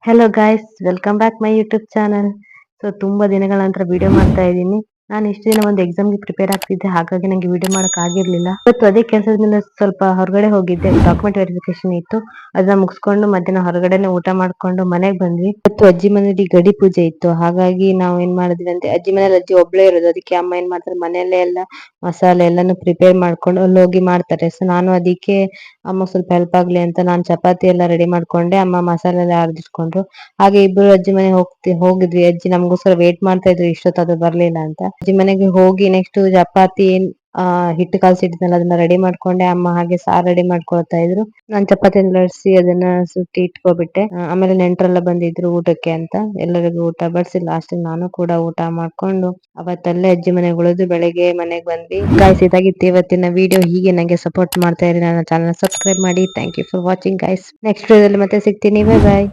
Hello guys, welcome back my YouTube channel. ತುಂಬಾ ದಿನಗಳ ನಂತರ ವಿಡಿಯೋ ಮಾಡ್ತಾ ಇದ್ದೀನಿ. ನಾನು ಇಷ್ಟು ದಿನ ಒಂದು ಎಕ್ಸಾಮ್ಗೆ ಪ್ರಿಪೇರ್ ಆಗ್ತಿದ್ದೆ, ಹಾಗಾಗಿ ನಂಗೆ ವಿಡಿಯೋ ಮಾಡಕ್ ಆಗಿರ್ಲಿಲ್ಲ. ಇವತ್ತು ಅದೇ ಕೆಲಸದ ಮೇಲೆ ಸ್ವಲ್ಪ ಹೊರಗಡೆ ಹೋಗಿದ್ದೆ. ಡಾಕ್ಯುಮೆಂಟ್ ವೆರಿಫಿಕೇಶನ್ ಇತ್ತು, ಅದನ್ನ ಮುಗಿಸ್ಕೊಂಡು ಮಧ್ಯಾಹ್ನ ಹೊರಗಡೆನೆ ಊಟ ಮಾಡ್ಕೊಂಡು ಮನೆಗೆ ಬಂದ್ವಿ. ಇವತ್ತು ಅಜ್ಜಿ ಮನೇಲಿ ಗಡಿ ಪೂಜೆ ಇತ್ತು, ಹಾಗಾಗಿ ನಾವು ಏನ್ ಮಾಡಿದ್ವಿ ಅಂದ್ರೆ ಅಜ್ಜಿ ಮನೇಲಿ ಅಜ್ಜಿ ಒಬ್ಳೇ ಇರೋದು. ಅದಕ್ಕೆ ಅಮ್ಮ ಏನ್ ಮಾಡ್ತಾರೆ, ಮನೆಯಲ್ಲೇ ಎಲ್ಲ ಮಸಾಲೆ ಎಲ್ಲಾನು ಪ್ರಿಪೇರ್ ಮಾಡ್ಕೊಂಡು ಅಲ್ಲಿ ಹೋಗಿ ಮಾಡ್ತಾರೆ. ಸೊ ನಾನು ಅದಕ್ಕೆ ಅಮ್ಮ ಸ್ವಲ್ಪ ಹೆಲ್ಪ್ ಆಗ್ಲಿ ಅಂತ ನಾನು ಚಪಾತಿ ಎಲ್ಲ ರೆಡಿ ಮಾಡ್ಕೊಂಡೆ, ಅಮ್ಮ ಮಸಾಲೆ ಎಲ್ಲ ಆರಿಸ್ಕೊಂಡ್ರು. ಹಾಗೆ ಇಬ್ರು ಅಜ್ಜಿ ಮನೆ ಹೋಗಿದ್ವಿ. ಅಜ್ಜಿ ನಮಗೋಸ್ಕರ ವೇಟ್ ಮಾಡ್ತಾ ಇದ್ರು, ಇಷ್ಟೊತ್ತು ಬರ್ಲಿಲ್ಲ ಅಂತ. ಅಜ್ಜಿ ಮನೆಗೆ ಹೋಗಿ ನೆಕ್ಸ್ಟ್ ಚಪಾತಿ ಹಿಟ್ಟು ಕಲ್ಸಿಟ್ಟಿದ್ನಲ್ಲ ಅದನ್ನ ರೆಡಿ ಮಾಡ್ಕೊಂಡೆ. ಅಮ್ಮ ಹಾಗೆ ಸಾರ್ ರೆಡಿ ಮಾಡ್ಕೊಳ್ತಾ ಇದ್ರು. ನಾನ್ ಚಪಾತಿ ಲಟ್ಸಿ ಅದನ್ನ ಸುಟ್ಟಿ ಇಟ್ಕೊಬಿಟ್ಟೆ. ಆಮೇಲೆ ನೆಂಟ್ರೆಲ್ಲ ಬಂದಿದ್ರು ಊಟಕ್ಕೆ ಅಂತ, ಎಲ್ಲರಿಗೂ ಊಟ ಬಡಿಸಿ ಲಾಸ್ಟ್ ನಾನು ಕೂಡ ಊಟ ಮಾಡ್ಕೊಂಡು ಅವತ್ತಲ್ಲೇ ಅಜ್ಜಿ ಮನೆಗೆ ಉಳಿದು ಬೆಳಗ್ಗೆ ಮನೆಗೆ ಬಂದ್ವಿ. ಗೈಸ್, ಇದಾಗಿತ್ತು ಇವತ್ತಿನ ವಿಡಿಯೋ. ಹೀಗೆ ನಂಗೆ ಸಪೋರ್ಟ್ ಮಾಡ್ತಾ ಇರಿ, ನನ್ನ ಚಾನಲ್ ಸಬ್ಸ್ಕ್ರೈಬ್ ಮಾಡಿ. Thank you for watching guys. Next ವಿಡಿಯೋದಲ್ಲಿ ಮತ್ತೆ ಸಿಗ್ತೀನಿ. ಬೈ ಬಾಯ್.